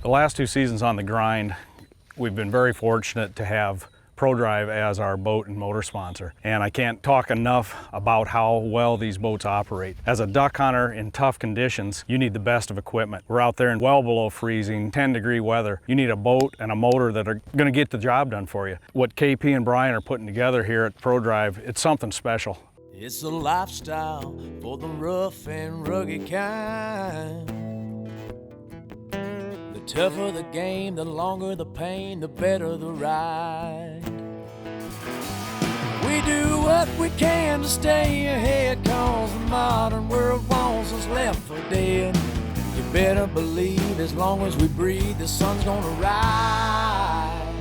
The last 2 seasons on the grind, we've been very fortunate to have ProDrive as our boat and motor sponsor. And I can't talk enough about how well these boats operate. As a duck hunter in tough conditions, you need the best of equipment. We're out there in well below freezing, 10-degree weather. You need a boat and a motor that are gonna get the job done for you. What KP and Brian are putting together here at ProDrive, it's something special. It's a lifestyle for the rough and rugged kind. The tougher the game, the longer the pain, the better the ride. We do what we can to stay ahead, cause the modern world wants us left for dead. You better believe as long as we breathe, the sun's gonna rise.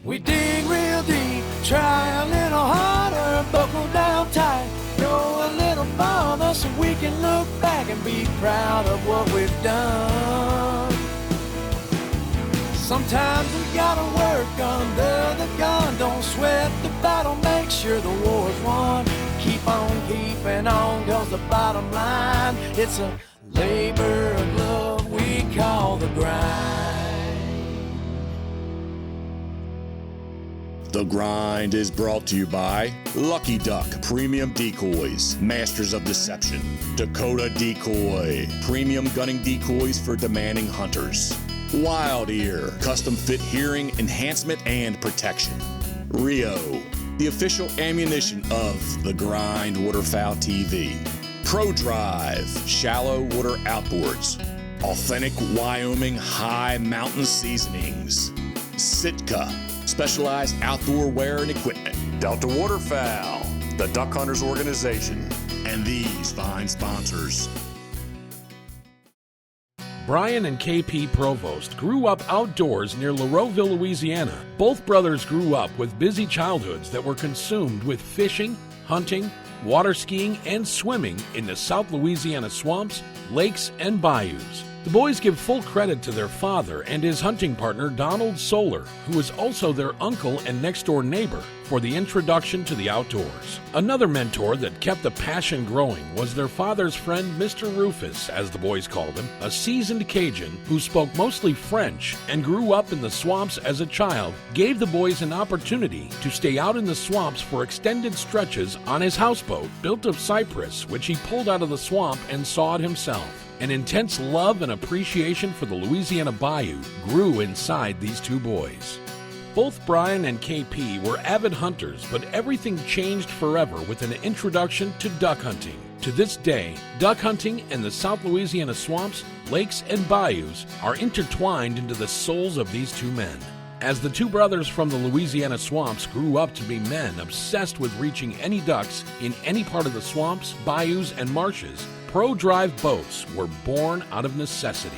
We dig real deep, try a little harder, buckle down tight, go a little farther so we can look back and be proud of what we've done. Sometimes we gotta work under the gun, don't sweat the battle, make sure the war's won. Keep on keeping on, cause the bottom line, it's a labor of love we call the grind. The Grind is brought to you by Lucky Duck Premium Decoys, Masters of Deception, Dakota Decoy, Premium Gunning Decoys for demanding hunters, Wild Ear, Custom Fit Hearing Enhancement and Protection, Rio, the official ammunition of The Grind Waterfowl TV, ProDrive, Shallow Water Outboards, Authentic Wyoming High Mountain Seasonings, Sitka, specialized outdoor wear and equipment, Delta Waterfowl, the Duck Hunters Organization, and these fine sponsors. Brian and KP Provost grew up outdoors near Lareauville, Louisiana. Both brothers grew up with busy childhoods that were consumed with fishing, hunting, water skiing, and swimming in the South Louisiana swamps, lakes, and bayous. The boys give full credit to their father and his hunting partner, Donald Solar, who is also their uncle and next-door neighbor, for the introduction to the outdoors. Another mentor that kept the passion growing was their father's friend, Mr. Rufus, as the boys called him, a seasoned Cajun who spoke mostly French and grew up in the swamps as a child, gave the boys an opportunity to stay out in the swamps for extended stretches on his houseboat built of cypress, which he pulled out of the swamp and sawed himself. An intense love and appreciation for the Louisiana bayou grew inside these two boys. Both Brian and KP were avid hunters, but everything changed forever with an introduction to duck hunting. To this day, duck hunting and the South Louisiana swamps, lakes, and bayous are intertwined into the souls of these two men. As the two brothers from the Louisiana swamps grew up to be men obsessed with reaching any ducks in any part of the swamps, bayous, and marshes, ProDrive boats were born out of necessity.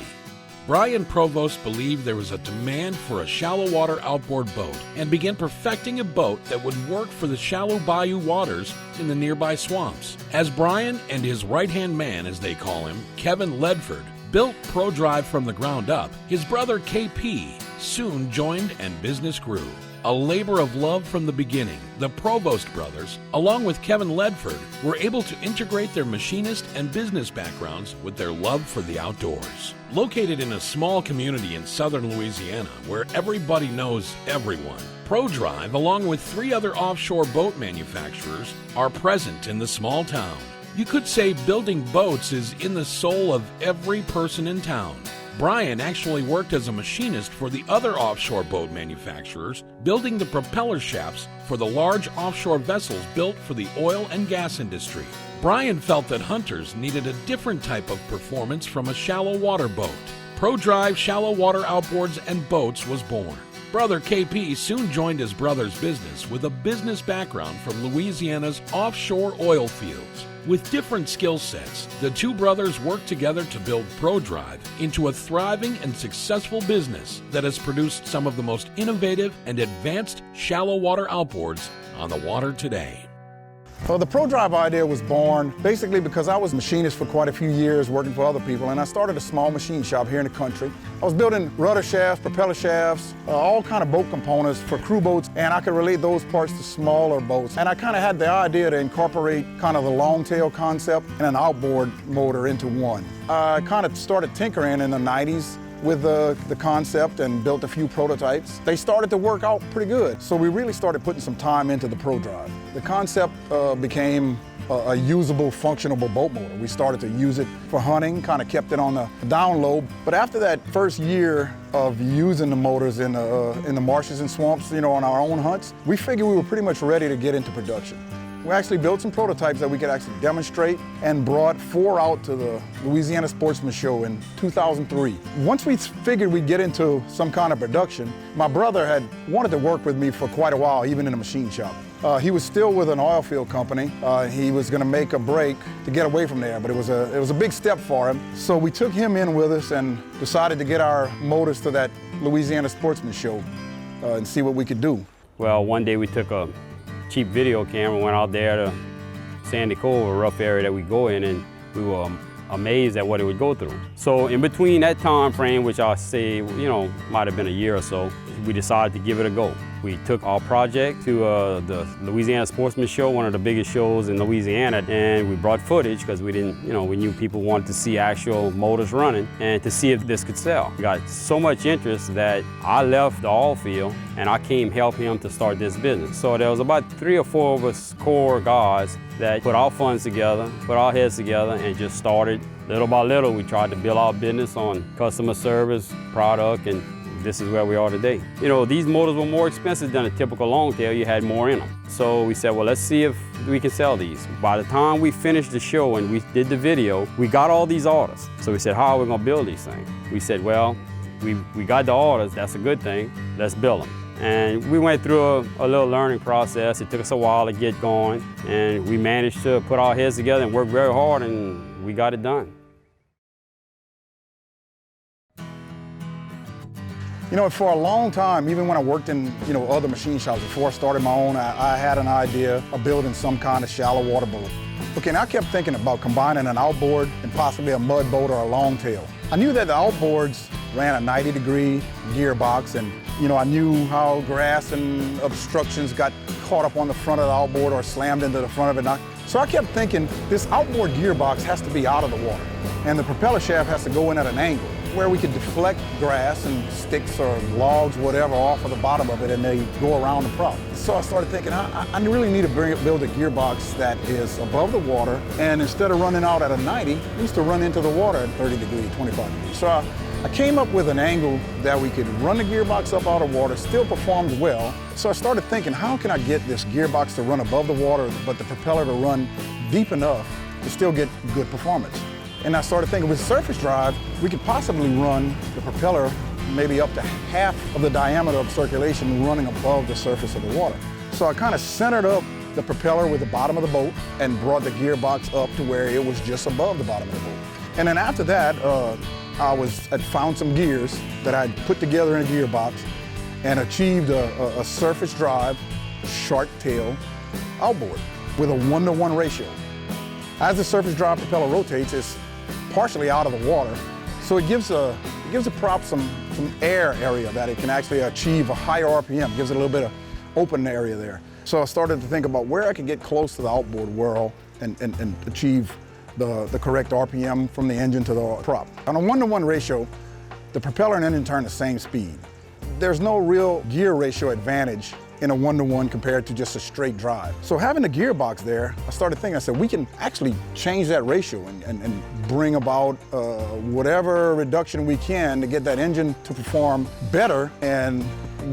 Brian Provost believed there was a demand for a shallow water outboard boat and began perfecting a boat that would work for the shallow bayou waters in the nearby swamps. As Brian and his right-hand man, as they call him, Kevin Ledford, built ProDrive from the ground up, his brother KP soon joined and business grew. A labor of love from the beginning, the Provost brothers, along with Kevin Ledford, were able to integrate their machinist and business backgrounds with their love for the outdoors. Located in a small community in southern Louisiana where everybody knows everyone, ProDrive, along with 3 other offshore boat manufacturers, are present in the small town. You could say building boats is in the soul of every person in town. Brian actually worked as a machinist for the other offshore boat manufacturers, building the propeller shafts for the large offshore vessels built for the oil and gas industry. Brian felt that hunters needed a different type of performance from a shallow water boat. ProDrive Shallow Water Outboards and Boats was born. Brother KP soon joined his brother's business with a business background from Louisiana's offshore oil fields. With different skill sets, the two brothers worked together to build ProDrive into a thriving and successful business that has produced some of the most innovative and advanced shallow water outboards on the water today. Well, the ProDrive idea was born basically because I was a machinist for quite a few years working for other people, and I started a small machine shop here in the country. I was building rudder shafts, propeller shafts, all kind of boat components for crew boats, and I could relate those parts to smaller boats. And I kind of had the idea to incorporate kind of the long tail concept and an outboard motor into one. I kind of started tinkering in the 90s, with the concept and built a few prototypes. They started to work out pretty good, so we really started putting some time into the ProDrive. The concept became a usable, functionable boat motor. We started to use it for hunting, kind of kept it on the down low. But after that first year of using the motors in the marshes and swamps, on our own hunts, we figured we were pretty much ready to get into production. We actually built some prototypes that we could actually demonstrate and brought 4 out to the Louisiana Sportsman Show in 2003. Once we figured we'd get into some kind of production, my brother had wanted to work with me for quite a while, even in a machine shop. He was still with an oil field company. He was going to make a break to get away from there, but it was a big step for him. So we took him in with us and decided to get our motors to that Louisiana Sportsman Show and see what we could do. Well, one day we took a cheap video camera, went out there to Sandy Cove, a rough area that we go in, and we were amazed at what it would go through. So in between that time frame, which I'll say, might have been a year or so, we decided to give it a go. We took our project to the Louisiana Sportsman Show, one of the biggest shows in Louisiana, and we brought footage because we didn't, we knew people wanted to see actual motors running and to see if this could sell. We got so much interest that I left the oil field and I came help him to start this business. So there was about 3 or 4 of us core guys that put our funds together, put our heads together, and just started. Little by little, we tried to build our business on customer service, product, and this is where we are today. These motors were more expensive than a typical longtail. You had more in them. So we said, well, let's see if we can sell these. By the time we finished the show and we did the video, we got all these orders. So we said, how are we gonna build these things? We said, well, we got the orders, that's a good thing, let's build them. And we went through a little learning process. It took us a while to get going, and we managed to put our heads together and work very hard, and we got it done. For a long time, even when I worked in, other machine shops, before I started my own, I had an idea of building some kind of shallow water boat. Okay, and I kept thinking about combining an outboard and possibly a mud boat or a longtail. I knew that the outboards ran a 90-degree gearbox, and, I knew how grass and obstructions got caught up on the front of the outboard or slammed into the front of it. So I kept thinking, this outboard gearbox has to be out of the water, and the propeller shaft has to go in at an angle where we could deflect grass and sticks or logs, whatever, off of the bottom of it, and they go around the prop. So I started thinking, I really need to build a gearbox that is above the water, and instead of running out at a 90, it needs to run into the water at 30 degrees, 25 degrees. So I came up with an angle that we could run the gearbox up out of water, still performed well. So I started thinking, how can I get this gearbox to run above the water, but the propeller to run deep enough to still get good performance? And I started thinking, with surface drive, we could possibly run the propeller maybe up to half of the diameter of circulation running above the surface of the water. So I kind of centered up the propeller with the bottom of the boat and brought the gearbox up to where it was just above the bottom of the boat. And then after that, I'd found some gears that I'd put together in a gearbox and achieved a surface drive, shark tail outboard with a 1-to-1 ratio. As the surface drive propeller rotates, it's partially out of the water, so it gives a prop some air area that it can actually achieve a higher RPM, gives it a little bit of open area there. So I started to think about where I could get close to the outboard whirl and achieve the correct RPM from the engine to the prop. On a 1-to-1 ratio, the propeller and engine turn the same speed. There's no real gear ratio advantage in a 1-to-1 compared to just a straight drive. So having the gearbox there, I started thinking, I said, we can actually change that ratio and bring about whatever reduction we can to get that engine to perform better and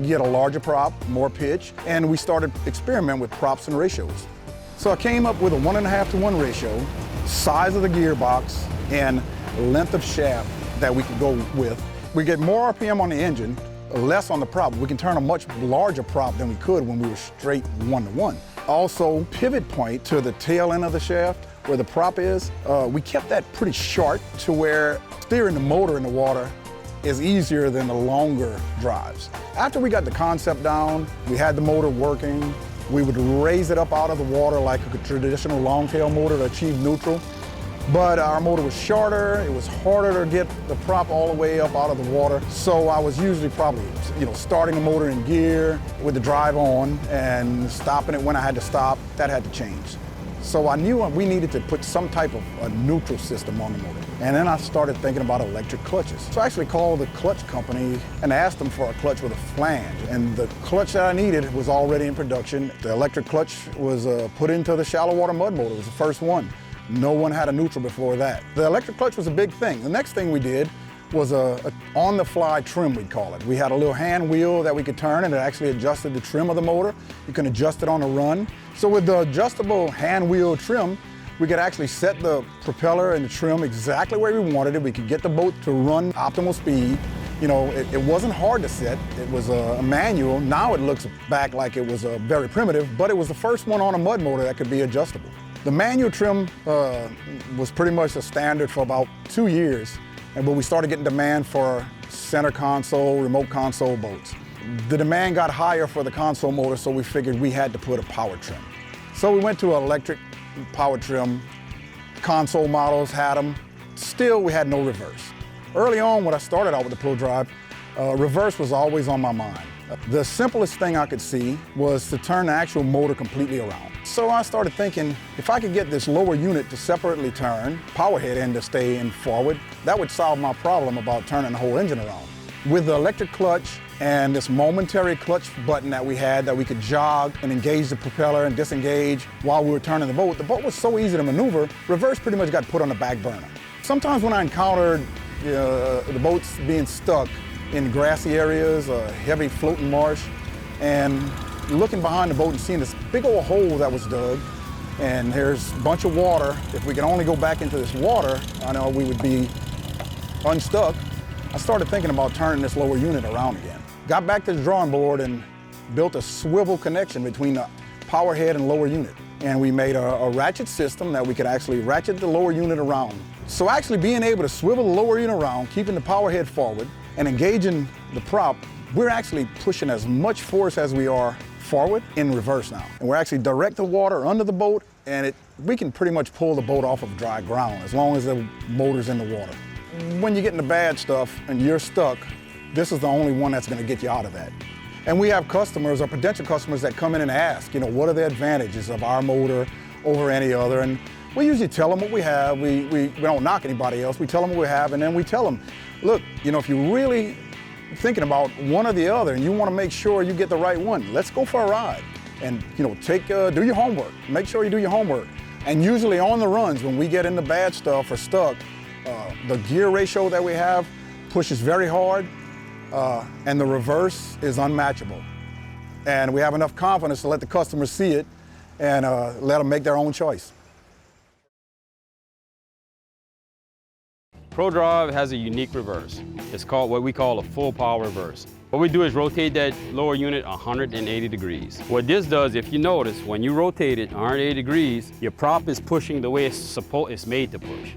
get a larger prop, more pitch, and we started experimenting with props and ratios. So I came up with a 1.5-to-1 ratio, size of the gearbox, and length of shaft that we could go with. We get more RPM on the engine, less on the prop. We can turn a much larger prop than we could when we were straight 1-to-1. Also, pivot point to the tail end of the shaft, where the prop is, we kept that pretty short to where steering the motor in the water is easier than the longer drives. After we got the concept down, we had the motor working, we would raise it up out of the water like a traditional longtail motor to achieve neutral. But our motor was shorter, it was harder to get the prop all the way up out of the water. So I was usually probably, starting the motor in gear with the drive on and stopping it when I had to stop. That had to change. So I knew we needed to put some type of a neutral system on the motor. And then I started thinking about electric clutches. So I actually called the clutch company and asked them for a clutch with a flange. And the clutch that I needed was already in production. The electric clutch was put into the shallow water mud motor. It was the first one. No one had a neutral before that. The electric clutch was a big thing. The next thing we did was a on-the-fly trim, we'd call it. We had a little hand wheel that we could turn, and it actually adjusted the trim of the motor. You can adjust it on the run. So with the adjustable hand wheel trim, we could actually set the propeller and the trim exactly where we wanted it. We could get the boat to run optimal speed. You know, it wasn't hard to set. It was a manual. Now it looks back like it was very primitive, but it was the first one on a mud motor that could be adjustable. The manual trim was pretty much a standard for about 2 years, but we started getting demand for center console, remote console boats. The demand got higher for the console motor, so we figured we had to put a power trim. So we went to an electric power trim. Console models had them. Still, we had no reverse. Early on, when I started out with the ProDrive, reverse was always on my mind. The simplest thing I could see was to turn the actual motor completely around. So I started thinking, if I could get this lower unit to separately turn, power head end to stay in forward, that would solve my problem about turning the whole engine around. With the electric clutch and this momentary clutch button that we had that we could jog and engage the propeller and disengage while we were turning the boat was so easy to maneuver, reverse pretty much got put on the back burner. Sometimes when I encountered the boats being stuck in grassy areas, a heavy floating marsh, and looking behind the boat and seeing this big old hole that was dug, and there's a bunch of water. If we could only go back into this water, I know we would be unstuck. I started thinking about turning this lower unit around again. Got back to the drawing board and built a swivel connection between the power head and lower unit. And we made a ratchet system that we could actually ratchet the lower unit around. So actually being able to swivel the lower unit around, keeping the power head forward, and engaging the prop, we're actually pushing as much force as we are forward in reverse now. And we're actually direct the water under the boat, and we can pretty much pull the boat off of dry ground as long as the motor's in the water. When you get into bad stuff and you're stuck, this is the only one that's going to get you out of that. And we have customers or potential customers that come in and ask, you know, what are the advantages of our motor over any other? And we usually tell them what we have. We don't knock anybody else. We tell them what we have, and then we tell them, look, you know, if you're really thinking about one or the other and you want to make sure you get the right one, let's go for a ride. And, you know, do your homework. Make sure you do your homework. And usually on the runs, when we get into bad stuff or stuck, the gear ratio that we have pushes very hard, and the reverse is unmatchable. And we have enough confidence to let the customers see it and let them make their own choice. ProDrive has a unique reverse. It's called what we call a full power reverse. What we do is rotate that lower unit 180 degrees. What this does, if you notice, when you rotate it 180 degrees, your prop is pushing the way it's made to push.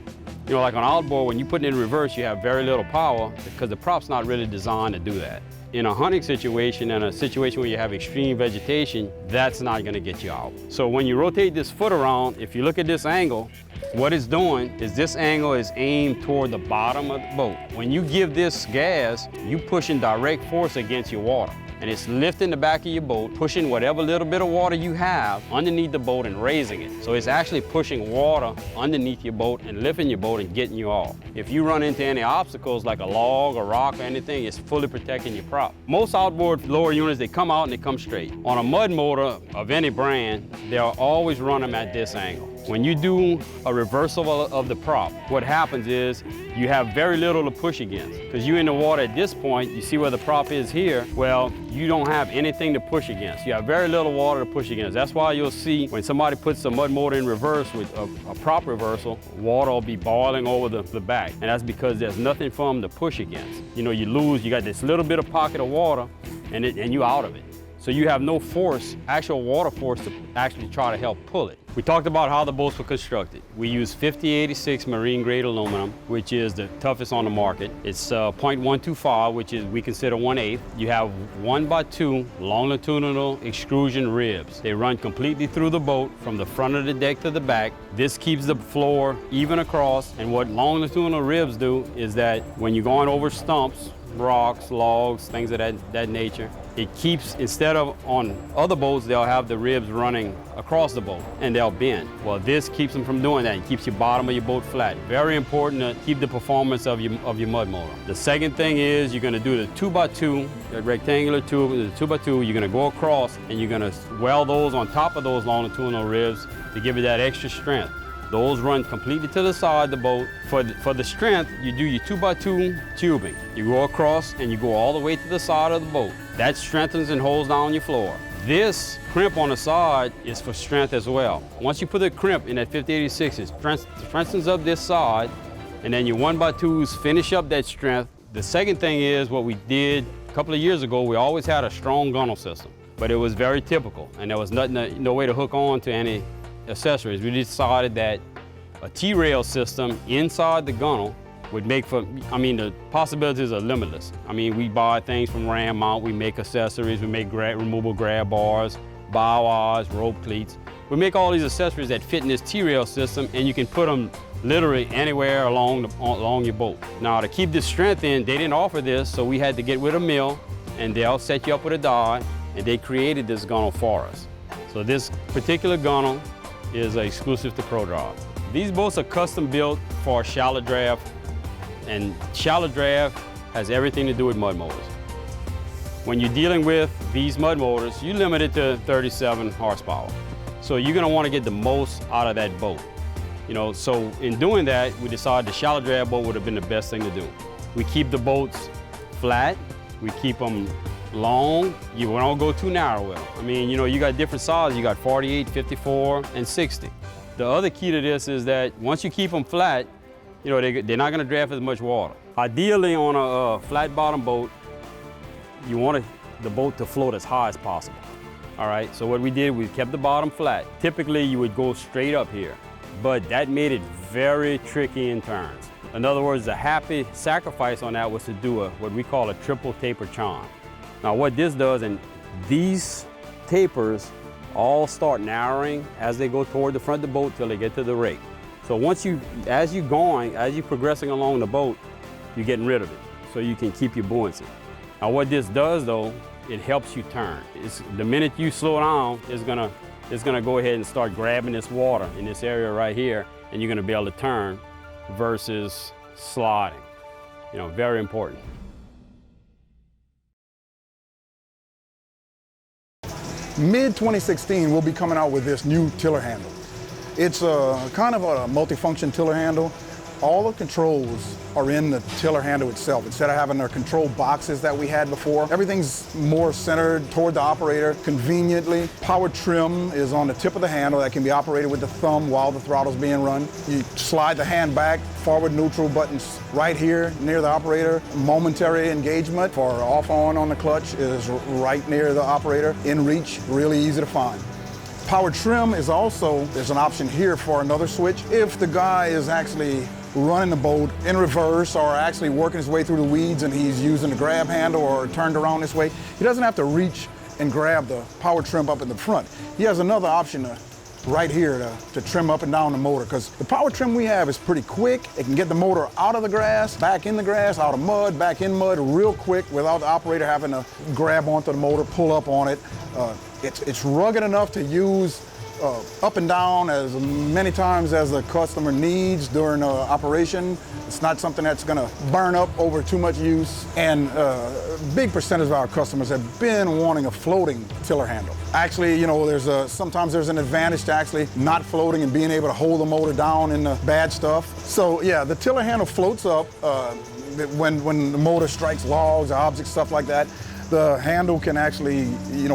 You know, like on outboard, when you put it in reverse, you have very little power because the prop's not really designed to do that. In a hunting situation and a situation where you have extreme vegetation, that's not gonna get you out. So when you rotate this foot around, if you look at this angle, what it's doing is this angle is aimed toward the bottom of the boat. When you give this gas, you pushing direct force against your water. And it's lifting the back of your boat, pushing whatever little bit of water you have underneath the boat and raising it. So it's actually pushing water underneath your boat and lifting your boat and getting you off. If you run into any obstacles like a log, a rock, or anything, it's fully protecting your prop. Most outboard lower units, they come out and they come straight. On a mud motor of any brand, they'll always run them at this angle. When you do a reversal of the prop, what happens is you have very little to push against. Because you're in the water at this point, you see where the prop is here, well, you don't have anything to push against. You have very little water to push against. That's why you'll see when somebody puts a mud motor in reverse with a prop reversal, water will be boiling over the back. And that's because there's nothing for them to push against. You know, you got this little bit of pocket of water and you're out of it. So you have no force, actual water force to actually try to help pull it. We talked about how the boats were constructed. We use 5086 marine grade aluminum, which is the toughest on the market. It's 0.125, which is we consider 1/8. You have 1x2 longitudinal extrusion ribs. They run completely through the boat from the front of the deck to the back. This keeps the floor even across. And what longitudinal ribs do is that when you're going over stumps, rocks, logs, things of that nature, It keeps, instead of on other boats, they'll have the ribs running across the boat and they'll bend. Well, this keeps them from doing that. It keeps your bottom of your boat flat. Very important to keep the performance of your mud motor. The second thing is you're gonna do the 2x2, that rectangular tube, the 2x2, you're gonna go across and you're gonna weld those on top of those longitudinal ribs to give it that extra strength. Those run completely to the side of the boat. For the strength, you do your 2x2 tubing. You go across and you go all the way to the side of the boat. That strengthens and holds down your floor. This crimp on the side is for strength as well. Once you put the crimp in that 5086, it strengthens up this side, and then your 1x2s finish up that strength. The second thing is what we did a couple of years ago, we always had a strong gunnel system, but it was very typical, and there was no way to hook on to any accessories. We decided that a T-rail system inside the gunnel would make for, the possibilities are limitless. We buy things from Ram Mount, we make accessories, we make removable grab bars, bow wires, rope cleats. We make all these accessories that fit in this T-rail system, and you can put them literally anywhere along your boat. Now, to keep this strength in, they didn't offer this, so we had to get with a mill, and they'll set you up with a die, and they created this gunnel for us. So this particular gunnel is exclusive to ProDrive. These boats are custom built for shallow draft, and shallow draft has everything to do with mud motors. When you're dealing with these mud motors, you're limited to 37 horsepower. So you're gonna wanna get the most out of that boat. So in doing that, we decided the shallow draft boat would have been the best thing to do. We keep the boats flat, we keep them long, you don't go too narrow with them. You got different sizes, you got 48, 54, and 60. The other key to this is that once you keep them flat, they're not gonna draft as much water. Ideally on a flat bottom boat, you want the boat to float as high as possible. All right, so what we did, we kept the bottom flat. Typically you would go straight up here, but that made it very tricky in turns. In other words, the happy sacrifice on that was to do what we call a triple taper charm. Now what this does, and these tapers all start narrowing as they go toward the front of the boat till they get to the rake. So as you're progressing along the boat, you're getting rid of it, so you can keep your buoyancy. Now what this does though, it helps you turn. The minute you slow down, it's gonna go ahead and start grabbing this water in this area right here, and you're gonna be able to turn versus sliding. Very important. Mid-2016, we'll be coming out with this new tiller handle. It's kind of a multifunction tiller handle. All the controls are in the tiller handle itself. Instead of having our control boxes that we had before, everything's more centered toward the operator conveniently. Power trim is on the tip of the handle that can be operated with the thumb while the throttle's being run. You slide the hand back, forward neutral buttons right here near the operator. Momentary engagement for off on the clutch is right near the operator. In reach, really easy to find. Power trim is also, there's an option here for another switch. If the guy is actually running the boat in reverse or actually working his way through the weeds and he's using the grab handle or turned around this way, he doesn't have to reach and grab the power trim up in the front. He has another option right here to trim up and down the motor, because the power trim we have is pretty quick. It can get the motor out of the grass, back in the grass, out of mud, back in mud real quick without the operator having to grab onto the motor, pull up on it. It's rugged enough to use up and down as many times as the customer needs during operation. It's not something that's gonna burn up over too much use. And a big percentage of our customers have been wanting a floating tiller handle. Actually, sometimes there's an advantage to actually not floating and being able to hold the motor down in the bad stuff. So yeah, the tiller handle floats up when the motor strikes logs, objects, stuff like that. The handle can actually,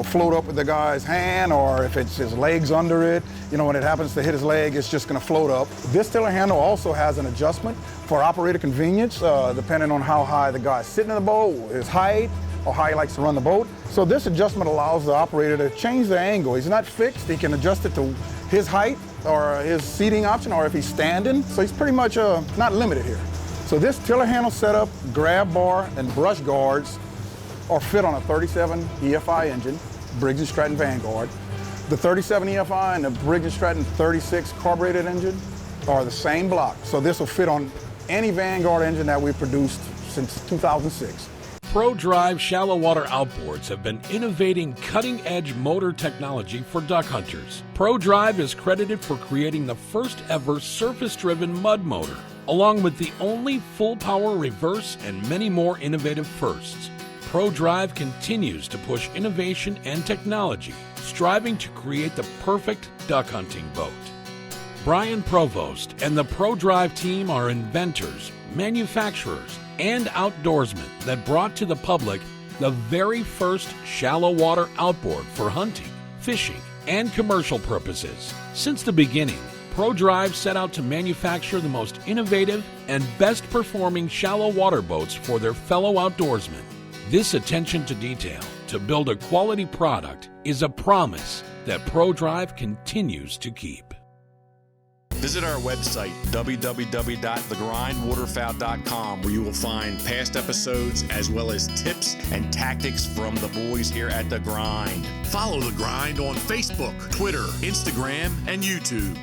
float up with the guy's hand, or if it's his legs under it, when it happens to hit his leg, it's just gonna float up. This tiller handle also has an adjustment for operator convenience, depending on how high the guy's sitting in the boat, his height, or how he likes to run the boat. So this adjustment allows the operator to change the angle. He's not fixed, he can adjust it to his height or his seating option, or if he's standing. So he's pretty much not limited here. So this tiller handle setup, grab bar, and brush guards are fit on a 37 EFI engine, Briggs & Stratton Vanguard. The 37 EFI and the Briggs & Stratton 36 carbureted engine are the same block. So this will fit on any Vanguard engine that we've produced since 2006. ProDrive shallow water outboards have been innovating cutting-edge motor technology for duck hunters. ProDrive is credited for creating the first ever surface-driven mud motor, along with the only full-power reverse and many more innovative firsts. ProDrive continues to push innovation and technology, striving to create the perfect duck hunting boat. Brian Provost and the ProDrive team are inventors, manufacturers, and outdoorsmen that brought to the public the very first shallow water outboard for hunting, fishing, and commercial purposes. Since the beginning, ProDrive set out to manufacture the most innovative and best performing shallow water boats for their fellow outdoorsmen. This attention to detail to build a quality product is a promise that ProDrive continues to keep. Visit our website, www.thegrindwaterfowl.com, where you will find past episodes as well as tips and tactics from the boys here at The Grind. Follow The Grind on Facebook, Twitter, Instagram, and YouTube.